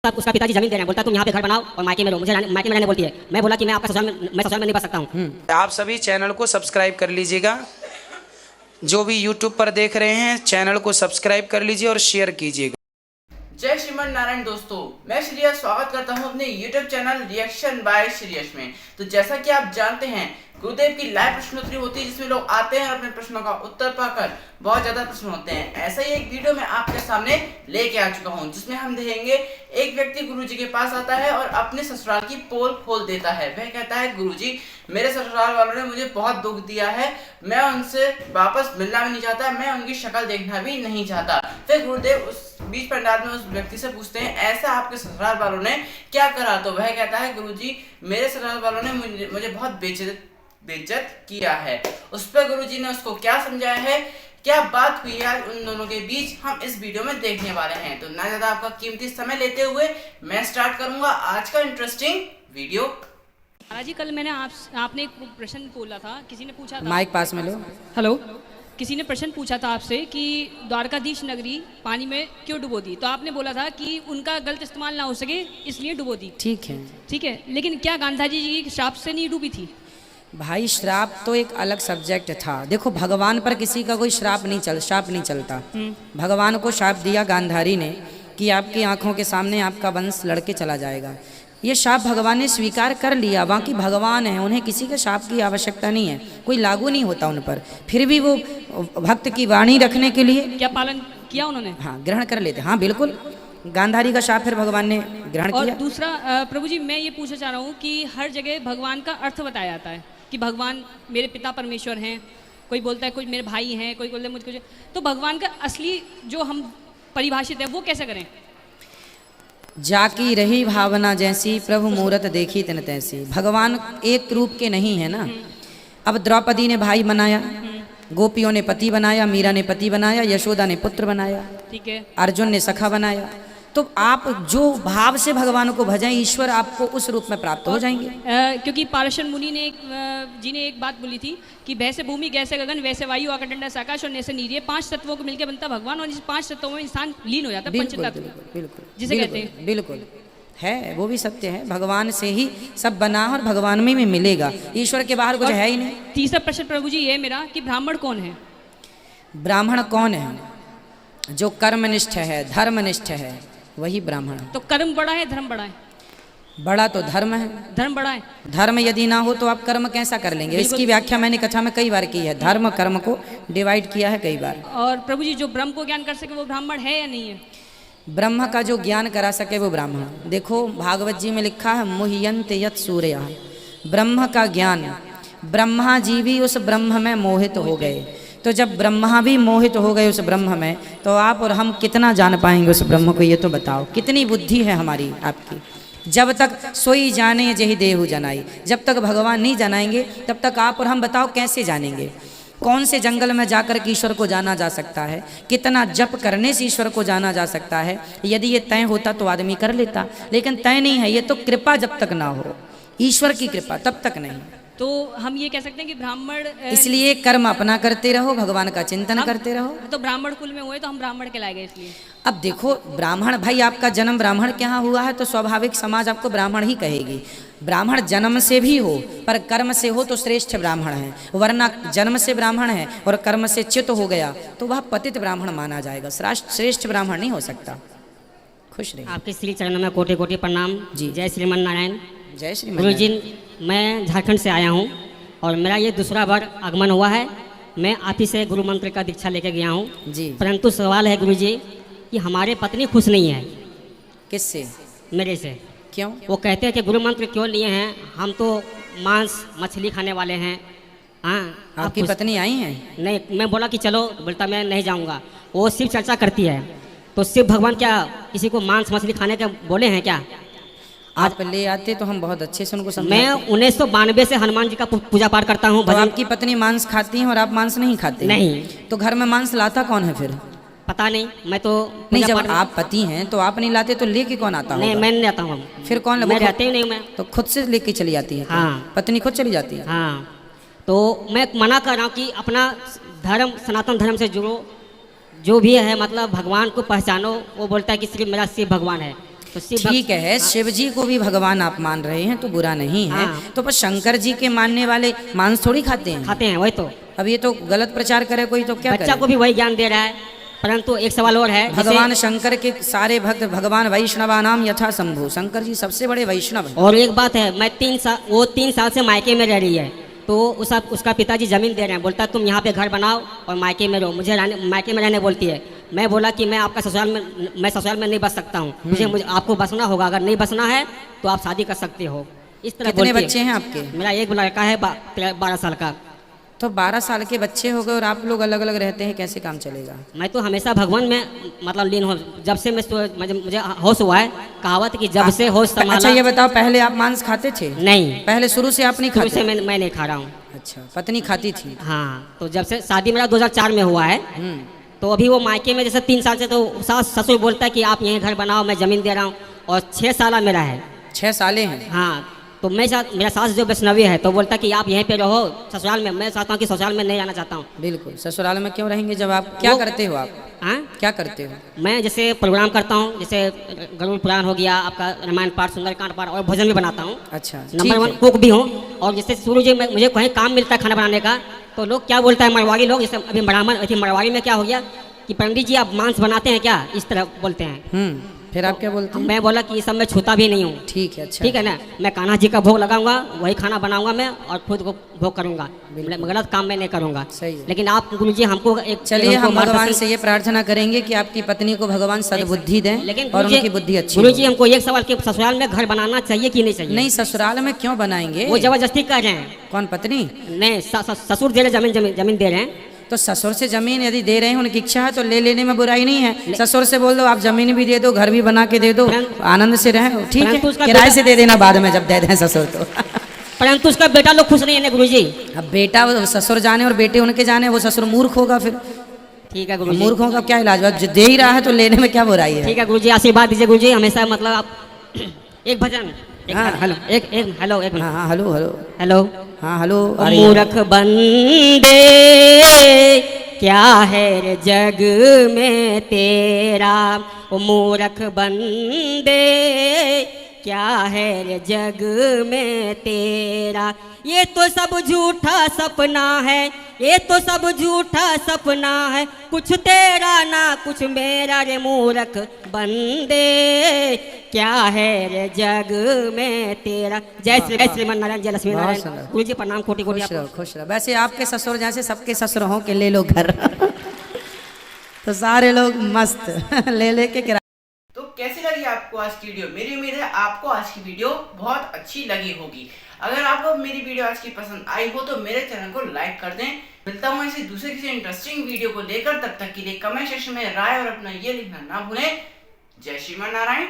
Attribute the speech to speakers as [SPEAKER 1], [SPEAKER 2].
[SPEAKER 1] उसका पिताजी जमीन दे रहे हैं, बोलता तुम यहाँ पे घर बनाओ और मायके में रहो। मुझे मायके में रहने बोलती है। मैं बोला कि मैं ससुराल में नहीं बस सकता हूँ।
[SPEAKER 2] आप सभी चैनल को सब्सक्राइब कर लीजिएगा। जो भी यूट्यूब पर देख रहे हैं चैनल को सब्सक्राइब कर लीजिए और शेयर कीजिएगा।
[SPEAKER 3] जय श्रीमन नारायण दोस्तों, मैं श्रेयस स्वागत करता हूं अपने YouTube channel reaction by Shreyas में। तो जैसा कि आप जानते हैं, गुरुदेव की लाइव प्रश्नोत्तरी होती है जिसमें लोग आते हैं और अपने प्रश्नों का उत्तर पाकर बहुत ज्यादा प्रश्न होते हैं। ऐसा ही एक वीडियो मैं आपके सामने लेके आ चुका हूं जिसमें हम देखेंगे एक व्यक्ति गुरुजी के पास आता है और अपने ससुराल की पोल खोल देता है। वह कहता है, गुरुजी मेरे ससुराल वालों ने मुझे बहुत दुख दिया है, मैं उनसे वापस मिलना भी नहीं चाहता, मैं उनकी शक्ल देखना भी नहीं चाहता। फिर गुरुदेव उस बीच पंडाल में उस व्यक्ति से पूछते हैं, ऐसा आपके ससुराल वालों ने क्या करा? तो वह कहता है, गुरुजी मेरे ससुराल वालों ने मुझे बहुत बेइज्जत किया है। उस पर गुरुजी ने उसको क्या समझाया है, क्या बात हुई है उन दोनों के बीच, हम इस वीडियो में देखने वाले हैं। तो ना ज्यादा आपका कीमती समय लेते हुए मैं स्टार्ट करूंगा आज का इंटरेस्टिंग वीडियो।
[SPEAKER 4] जी कल मैंने आपने एक प्रश्न बोला था, किसी ने पूछा था,
[SPEAKER 5] माइक पास में लो।
[SPEAKER 4] हेलो, किसी ने प्रश्न पूछा था आपसे कि द्वारकाधीश नगरी पानी में क्यों डुबो दी, तो आपने बोला था कि उनका गलत इस्तेमाल ना हो सके इसलिए डुबो दी।
[SPEAKER 5] ठीक है,
[SPEAKER 4] लेकिन क्या गांधी जी की श्राप से नहीं डूबी थी?
[SPEAKER 5] भाई श्राप तो एक अलग सब्जेक्ट था। देखो, भगवान पर किसी का कोई श्राप नहीं चलता। भगवान को श्राप दिया गांधारी ने कि आपकी आंखों के सामने आपका वंश लड़के चला जाएगा। ये श्राप भगवान ने स्वीकार कर लिया। बाकी भगवान है, उन्हें किसी के श्राप की आवश्यकता नहीं है, कोई लागू नहीं होता उन पर। फिर भी वो भक्त की वाणी रखने के लिए
[SPEAKER 4] क्या पालन किया उन्होंने?
[SPEAKER 5] हाँ, ग्रहण कर लेते। हाँ बिल्कुल, गांधारी का श्राप फिर भगवान ने ग्रहण
[SPEAKER 4] और
[SPEAKER 5] किया।
[SPEAKER 4] दूसरा प्रभु जी, मैं ये पूछना चाह रहा हूँ कि हर जगह भगवान का अर्थ बताया जाता है कि भगवान मेरे पिता परमेश्वर हैं, कोई बोलता है कोई मेरे भाई हैं, कोई बोलता है मुझको। तो भगवान का असली जो हम परिभाषित है वो कैसे करें?
[SPEAKER 5] जाकी रही भावना जैसी, प्रभु मूरत देखी तिन तैसी। भगवान एक रूप के नहीं है ना। अब द्रौपदी ने भाई बनाया, गोपियों ने पति बनाया, मीरा ने पति बनाया, यशोदा ने पुत्र बनाया,
[SPEAKER 4] ठीक है,
[SPEAKER 5] अर्जुन ने सखा बनाया। तो आप जो भाव से भगवान को भजें, ईश्वर आपको उस रूप में प्राप्त हो जाएंगे।
[SPEAKER 4] क्योंकि पारशर मुनि ने जी ने एक बात बोली थी कि वैसे भूमि गैसे गगन वैसे वायु आकाश अंडा आकाश और नैसे नीर, 5 तत्वों को मिलकर बनता भगवान और इस 5 तत्वों में इंसान लीन हो जाता है। पंचतत्व जिसे कहते हैं,
[SPEAKER 5] बिल्कुल है, वो भी सत्य है। भगवान से ही सब बना और भगवान में भी मिलेगा, ईश्वर के बाहर कुछ है ही नहीं।
[SPEAKER 4] तीसरा प्रश्न प्रभु जी ये मेरा कि ब्राह्मण कौन है?
[SPEAKER 5] ब्राह्मण कौन है? जो कर्मनिष्ठ है, धर्मनिष्ठ है, वही ब्राह्मण।
[SPEAKER 4] तो कर्म बड़ा है धर्म बड़ा है?
[SPEAKER 5] बड़ा तो धर्म है।
[SPEAKER 4] धर्म बड़ा है?
[SPEAKER 5] धर्म यदि ना हो तो आप कर्म कैसा कर लेंगे? इसकी व्याख्या मैंने कथा में कई बार की है। धर्म कर्म को डिवाइड किया है कई बार।
[SPEAKER 4] और प्रभु जी जो ब्रह्म को ज्ञान कर सके वो ब्राह्मण है या नहीं है?
[SPEAKER 5] ब्रह्म का जो ज्ञान करा सके वो ब्राह्मण। देखो, भागवत जी में लिखा है, मुह्यन्ते यत् सूर्यः। ब्रह्म का ज्ञान, ब्रह्मा जी भी उस ब्रह्म में मोहित हो गए। तो जब ब्रह्मा भी मोहित हो गए उस ब्रह्म में, तो आप और हम कितना जान पाएंगे उस ब्रह्म को? ये तो बताओ, कितनी बुद्धि है हमारी आपकी। जब तक सोई जाने जही देहु जनाई, जब तक भगवान नहीं जनाएंगे तब तक आप और हम बताओ कैसे जानेंगे? कौन से जंगल में जाकर के ईश्वर को जाना जा सकता है? कितना जप करने से ईश्वर को जाना जा सकता है? यदि ये तय होता तो आदमी कर लेता, लेकिन तय नहीं है। ये तो कृपा जब तक ना हो, ईश्वर की कृपा, तब तक नहीं।
[SPEAKER 4] तो हम ये कह सकते हैं कि ब्राह्मण,
[SPEAKER 5] इसलिए कर्म अपना करते रहो, भगवान का चिंतन करते रहो।
[SPEAKER 4] तो ब्राह्मण कुल में हुए तो हम ब्राह्मण कहलाए गए इसलिए।
[SPEAKER 5] अब देखो, ब्राह्मण, भाई आपका जन्म ब्राह्मण के यहाँ हुआ है तो स्वाभाविक समाज आपको ब्राह्मण ही कहेगी। ब्राह्मण जन्म से भी हो पर कर्म से हो तो श्रेष्ठ ब्राह्मण है, वरना जन्म से ब्राह्मण है और कर्म से च्युत हो गया तो वह पतित ब्राह्मण माना जाएगा, श्रेष्ठ ब्राह्मण नहीं हो सकता। खुश रहिए।
[SPEAKER 1] आपके श्री चरणों में कोटि कोटि प्रणाम जी। जय श्रीमन नारायण।
[SPEAKER 5] जय श्री
[SPEAKER 1] गुरु जी, मैं झारखंड से आया हूँ और मेरा ये दूसरा बार आगमन हुआ है। मैं आप ही से गुरु मंत्र का दीक्षा लेके गया हूँ
[SPEAKER 5] जी।
[SPEAKER 1] परंतु सवाल है गुरु जी कि हमारे पत्नी खुश नहीं है।
[SPEAKER 5] किससे?
[SPEAKER 1] मेरे से।
[SPEAKER 5] क्यों?
[SPEAKER 1] वो कहते हैं कि गुरु मंत्र क्यों लिए हैं, हम तो मांस मछली खाने वाले हैं। हाँ,
[SPEAKER 5] आपकी पत्नी आई हैं?
[SPEAKER 1] नहीं, मैं बोला कि चलो, बोलता मैं नहीं जाऊँगा। वो शिव चर्चा करती है, तो शिव भगवान क्या किसी को मांस मछली खाने के बोले हैं क्या?
[SPEAKER 5] आप ले आते तो हम बहुत अच्छे से उनको समझाते।
[SPEAKER 1] मैं 1992 से हनुमान जी का पूजा पाठ करता हूँ।
[SPEAKER 5] तो आपकी पत्नी मांस खाती हैं और आप मांस नहीं खाते?
[SPEAKER 1] नहीं।
[SPEAKER 5] तो घर में मांस लाता कौन है फिर?
[SPEAKER 1] पता नहीं, मैं तो
[SPEAKER 5] नहीं, जब आप पति हैं तो आप नहीं लाते तो लेके कौन आता है?
[SPEAKER 1] नहीं, मैं नहीं आता हूँ।
[SPEAKER 5] फिर कौन?
[SPEAKER 1] मैं रहते ही नहीं। मैं
[SPEAKER 5] तो खुद से लेके चली जाती है?
[SPEAKER 1] हाँ।
[SPEAKER 5] पत्नी खुद चली जाती है?
[SPEAKER 1] हाँ, तो मैं मना कर रहा हूँ कि अपना धर्म, सनातन धर्म से जुड़ो, जो भी है मतलब भगवान को पहचानो। वो बोलता है कि सिर्फ मेरा शिव भगवान है। तो शिव
[SPEAKER 5] ठीक है, शिव जी को भी भगवान आप मान रहे हैं तो बुरा नहीं है।
[SPEAKER 1] हाँ।
[SPEAKER 5] तो पर शंकर जी के मानने वाले मांस थोड़ी खाते हैं।
[SPEAKER 1] खाते हैं, वही तो।
[SPEAKER 5] अब ये तो गलत प्रचार करे कोई तो क्या
[SPEAKER 1] बच्चा
[SPEAKER 5] करे?
[SPEAKER 1] को भी वही ज्ञान दे रहा है, परंतु एक सवाल और है। जैसे-
[SPEAKER 5] भगवान शंकर के सारे भक्त भगवान वैष्णवानाम यथा शंभु, शंकर जी सबसे बड़े वैष्णव हैं।
[SPEAKER 1] और एक बात है, मैं 3 साल से मायके में रह रही है, तो उसका पिताजी जमीन दे रहे हैं, बोलता है तुम यहाँ पे घर बनाओ और मायके में रहो, मुझे मायके में रहने बोलती है। मैं बोला कि मैं आपका ससुराल में नहीं बस सकता हूँ, मुझे आपको बसना होगा, अगर नहीं बसना है तो आप शादी कर सकते हो। इस तरह
[SPEAKER 5] कितने
[SPEAKER 1] बोलती
[SPEAKER 5] बच्चे हैं आपके?
[SPEAKER 1] मेरा एक लड़का है 12 साल का।
[SPEAKER 5] तो 12 साल के बच्चे हो गए और आप लोग अलग अलग रहते हैं, कैसे काम चलेगा?
[SPEAKER 1] मैं तो हमेशा भगवान में मतलब लीन हूँ, जब से मुझे होश हुआ है। कहावत कि जब से होश
[SPEAKER 5] अच्छा
[SPEAKER 1] संभाला।
[SPEAKER 5] ये बताओ, पहले आप मांस खाते थे?
[SPEAKER 1] नहीं,
[SPEAKER 5] पहले शुरू से आप नहीं
[SPEAKER 1] शुरू
[SPEAKER 5] खाते?
[SPEAKER 1] से मैं नहीं खा रहा हूँ।
[SPEAKER 5] अच्छा, पत्नी खाती थी?
[SPEAKER 1] हाँ, तो जब से शादी मेरा 2004 में हुआ है, तो अभी वो मायके में जैसे 3 साल से, तो सास ससुर बोलता है कि आप यहीं घर बनाओ, मैं ज़मीन दे रहा हूँ, और 6 साल मेरा है।
[SPEAKER 5] 6 साले हैं?
[SPEAKER 1] हाँ, तो मेरा सास जो वैष्णवी है, तो बोलता है कि आप यहीं पे रहो ससुराल में। मैं चाहता हूँ कि ससुराल में नहीं जाना चाहता हूँ।
[SPEAKER 5] बिल्कुल, ससुराल में क्यों रहेंगे जब आप क्या करते हो? आप
[SPEAKER 1] हाँ,
[SPEAKER 5] क्या करते हो?
[SPEAKER 1] मैं जैसे प्रोग्राम करता हूँ, जैसे गरुड़ पुराण हो गया, आपका रामायण पाठ, सुंदरकांड पाठ, और भोजन भी बनाता हूँ।
[SPEAKER 5] अच्छा,
[SPEAKER 1] नंबर 1 कुक भी हूँ। और जैसे शुरू जी मुझे कहीं काम मिलता है खाना बनाने का, तो लोग क्या बोलता है, मरवाड़ी लोग, जैसे अभी मरवाड़ी में क्या हो गया कि पंडित जी आप मांस बनाते हैं क्या, इस तरह बोलते हैं।
[SPEAKER 5] फिर आप क्या बोलते हैं?
[SPEAKER 1] मैं बोला कि ये सब मैं छूता भी नहीं हूँ।
[SPEAKER 5] ठीक है, अच्छा,
[SPEAKER 1] ठीक है ना, मैं कान्हा जी का भोग लगाऊंगा, वही खाना बनाऊंगा मैं, और खुद को भोग करूंगा, गलत काम मैं नहीं करूंगा।
[SPEAKER 5] सही है।
[SPEAKER 1] लेकिन आप गुरु जी हमको एक
[SPEAKER 5] चलिए
[SPEAKER 1] हमको
[SPEAKER 5] हम भगवान
[SPEAKER 1] मार्गदर्शन-
[SPEAKER 5] से ये प्रार्थना करेंगे कि आपकी पत्नी को भगवान सद्बुद्धि दें
[SPEAKER 1] लेकिन
[SPEAKER 5] और
[SPEAKER 1] गुरुजी-
[SPEAKER 5] उनकी बुद्धि अच्छी
[SPEAKER 1] गुरुजी
[SPEAKER 5] हो।
[SPEAKER 1] हमको एक सवाल कि ससुराल में घर बनाना चाहिए कि नहीं चाहिए?
[SPEAKER 5] नहीं, ससुराल में क्यों बनाएंगे?
[SPEAKER 1] वो जबरदस्ती कर रहे हैं।
[SPEAKER 5] कौन, पत्नी?
[SPEAKER 1] नहीं, ससुर दे रहे, जमीन दे रहे हैं।
[SPEAKER 5] तो ससुर से जमीन यदि दे रहे हैं, उनकी इच्छा है तो ले लेने में बुराई नहीं है। ससुर से बोल दो आप जमीन भी दे दो, घर भी बना के दे दो, आनंद से रहें, ठीक
[SPEAKER 1] परंतु
[SPEAKER 5] है।
[SPEAKER 1] उसका
[SPEAKER 5] किराए
[SPEAKER 1] बेटा-
[SPEAKER 5] से दे देना बाद में जब दे दें ससुर तो।
[SPEAKER 1] परंतु उसका बेटा लोग खुश नहीं है ना गुरुजी।
[SPEAKER 5] अब बेटा ससुर जाने और बेटे उनके जाने, वो ससुर मूर्ख होगा फिर।
[SPEAKER 1] ठीक है गुरुजी,
[SPEAKER 5] मूर्ख होगा, क्या इलाज? जो दे ही रहा है तो लेने में क्या बुराई है?
[SPEAKER 1] ठीक है गुरुजी, आशीर्वाद दीजिए गुरुजी हमेशा। मतलब आप एक भजन, एक
[SPEAKER 5] हाँ।
[SPEAKER 1] हेलो, एक हेलो, एक
[SPEAKER 5] हाँ हाँ, हेलो हेलो,
[SPEAKER 1] हेलो।
[SPEAKER 5] हाँ हेलो।
[SPEAKER 1] मूर्ख बंदे क्या है रे जग में तेरा, ओ मूर्ख बंदे क्या है रे जग में तेरा। ये तो सब झूठा सपना है, ये तो सब झूठा सपना है, कुछ तेरा ना कुछ मेरा रे मूर्ख बंदे क्या है रे जग में तेरा। जय श्रीमन नारायण, जय लक्ष्मी नारायण।
[SPEAKER 5] सुंदर।
[SPEAKER 1] गुरु जी प्रणाम, कोटि कोटि
[SPEAKER 5] खुश रहो,
[SPEAKER 1] आपको।
[SPEAKER 5] खुश रहो। वैसे आपके ससुर जैसे सबके ससुर हों के ले लो घर तो सारे लोग मस्त ले लेके किराया।
[SPEAKER 3] तो कैसी लगी आपको आज की वीडियो? मेरी उम्मीद है आपको आज की वीडियो बहुत अच्छी लगी होगी। अगर आपको मेरी वीडियो आज की पसंद आई हो तो मेरे चैनल को लाइक कर दें। मिलता हूँ ऐसे दूसरे किसी इंटरेस्टिंग वीडियो को लेकर, तब तक के लिए कमेंट सेक्शन में राय और अपना ये लिखना ना भूलें। जय श्रीमान नारायण।